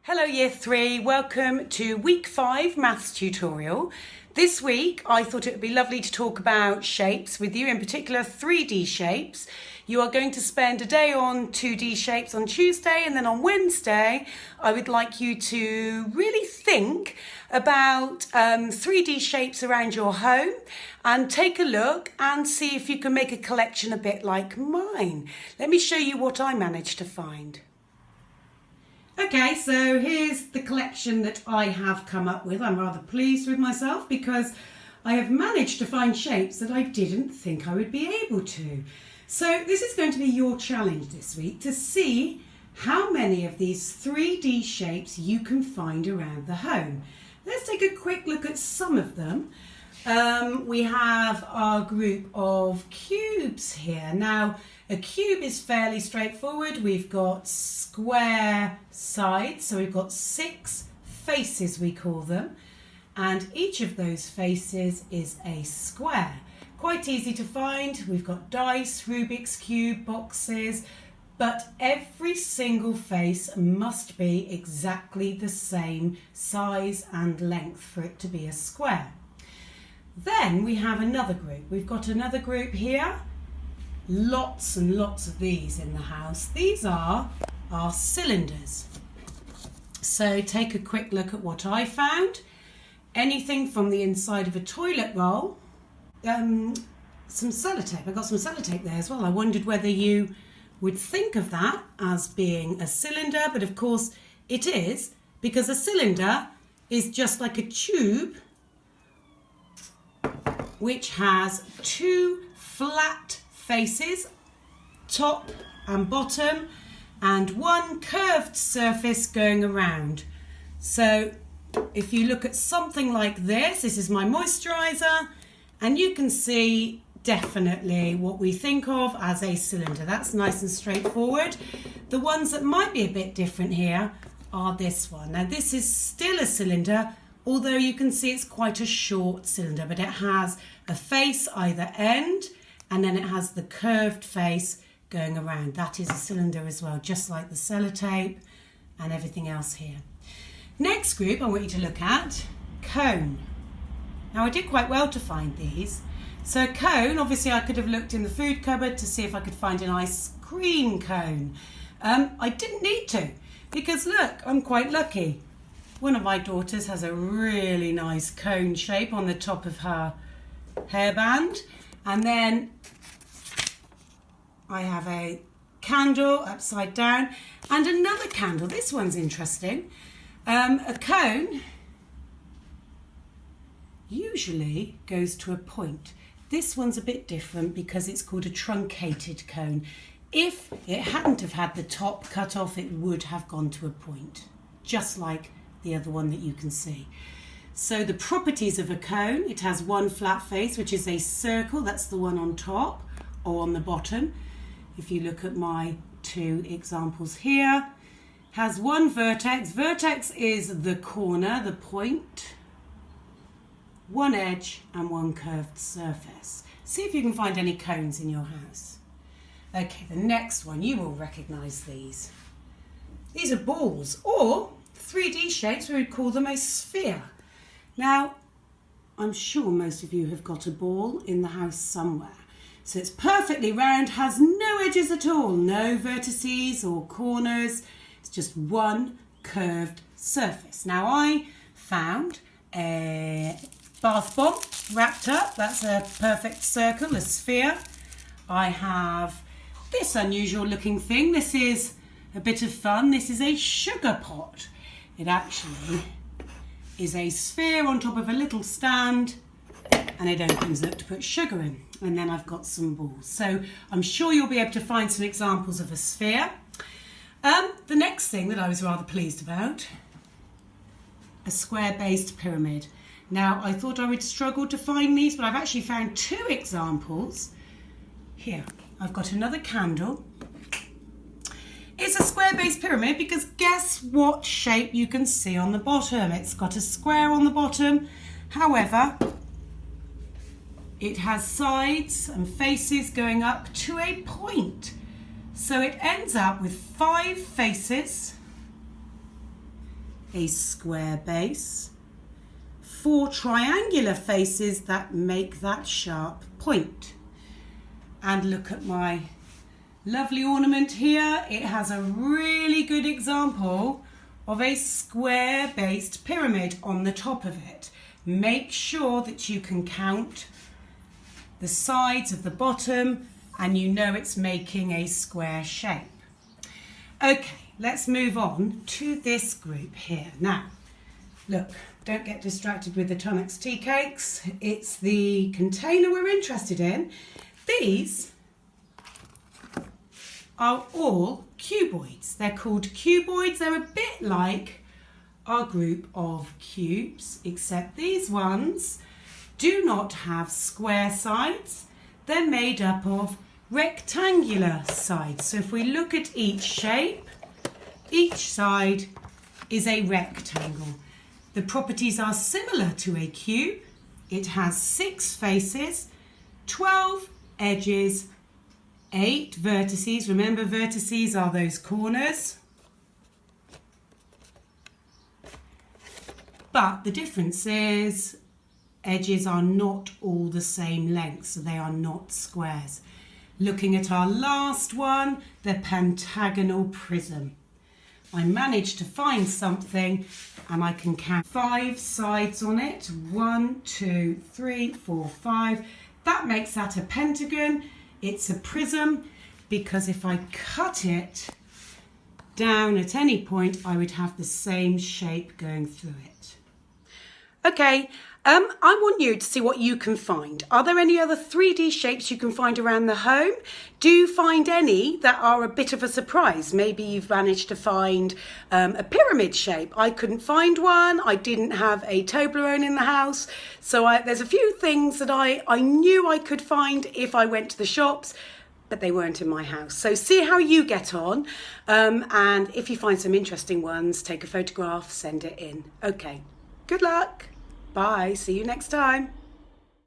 Hello Year 3, welcome to week 5 maths tutorial. This week I thought it would be lovely to talk about shapes with you, in particular 3D shapes. You are going to spend a day on 2D shapes on Tuesday, and then on Wednesday I would like you to really think about 3D shapes around your home and take a look and see if you can make a collection a bit like mine. Let me show you what I managed to find. Okay, so here's the collection that I have come up with. I'm rather pleased with myself because I have managed to find shapes that I didn't think I would be able to. So this is going to be your challenge this week, to see how many of these 3D shapes you can find around the home. Let's take a quick look at some of them. We have our group of cubes here. Now, a cube is fairly straightforward. We've got square sides, so we've got 6 faces, we call them, and each of those faces is a square. Quite easy to find. We've got dice, Rubik's Cube, boxes, but every single face must be exactly the same size and length for it to be a square. Then we have another group. We've got another group here. Lots and lots of these in the house. These are our cylinders. So take a quick look at what I found. Anything from the inside of a toilet roll. Some sellotape. I got some sellotape there as well. I wondered whether you would think of that as being a cylinder, but of course it is, because a cylinder is just like a tube which has 2 flat faces, top and bottom, and 1 curved surface going around. So if you look at something like this, this is my moisturiser, and you can see definitely what we think of as a cylinder. That's nice and straightforward. The ones that might be a bit different here are this one. Now this is still a cylinder, although you can see it's quite a short cylinder, but it has a face either end, and then it has the curved face going around. That is a cylinder as well, just like the sellotape and everything else here. Next group I want you to look at, cone. Now I did quite well to find these. So cone, obviously I could have looked in the food cupboard to see if I could find an ice cream cone. I didn't need to, because look, I'm quite lucky. One of my daughters has a really nice cone shape on the top of her hairband, and then I have a candle upside down and another candle. This one's interesting. A cone usually goes to a point. This one's a bit different because it's called a truncated cone. If it hadn't have had the top cut off, it would have gone to a point, just like the other one that you can see. So the properties of a cone: it has 1 flat face, which is a circle. That's the one on top or on the bottom. If you look at my 2 examples here, has 1 vertex. Vertex is the corner, the point, 1 edge and 1 curved surface. See if you can find any cones in your house. Okay, the next one, you will recognise these. These are balls, or 3D shapes, we would call them a sphere. Now, I'm sure most of you have got a ball in the house somewhere. So it's perfectly round, has no edges at all, no vertices or corners. It's just 1 curved surface. Now I found a bath bomb wrapped up. That's a perfect circle, a sphere. I have this unusual looking thing. This is a bit of fun. This is a sugar pot. It actually is a sphere on top of a little stand, and it opens up to put sugar in. And then I've got some balls. So I'm sure you'll be able to find some examples of a sphere. The next thing that I was rather pleased about, a square-based pyramid. Now I thought I would struggle to find these, but I've actually found 2 examples. Here, I've got another candle. It's a square-based pyramid because guess what shape you can see on the bottom? It's got a square on the bottom. However, it has sides and faces going up to a point. So it ends up with 5 faces a square base, 4 triangular faces that make that sharp point. And look at my lovely ornament here. It has a really good example of a square-based pyramid on the top of it. Make sure that you can count the sides of the bottom and you know it's making a square shape. Okay, let's move on to this group here. Now, look, don't get distracted with the Tunnock's tea cakes. It's the container we're interested in. These are all cuboids. They're called cuboids. They're a bit like our group of cubes, except these ones do not have square sides. They're made up of rectangular sides. So if we look at each shape, each side is a rectangle. The properties are similar to a cube. It has 6 faces, 12 edges, 8 vertices. Remember, vertices are those corners. But the difference is edges are not all the same length, so they are not squares. Looking at our last one, the pentagonal prism. I managed to find something and I can count 5 sides on it. 1, 2, 3, 4, 5. That makes that a pentagon. It's a prism because if I cut it down at any point, I would have the same shape going through it. Okay, I want you to see what you can find. Are there any other 3D shapes you can find around the home? Do you find any that are a bit of a surprise? Maybe you've managed to find a pyramid shape. I couldn't find one. I didn't have a Toblerone in the house. So there's a few things that I knew I could find if I went to the shops, but they weren't in my house. So see how you get on. And if you find some interesting ones, take a photograph, send it in. Okay, good luck. Bye. See you next time.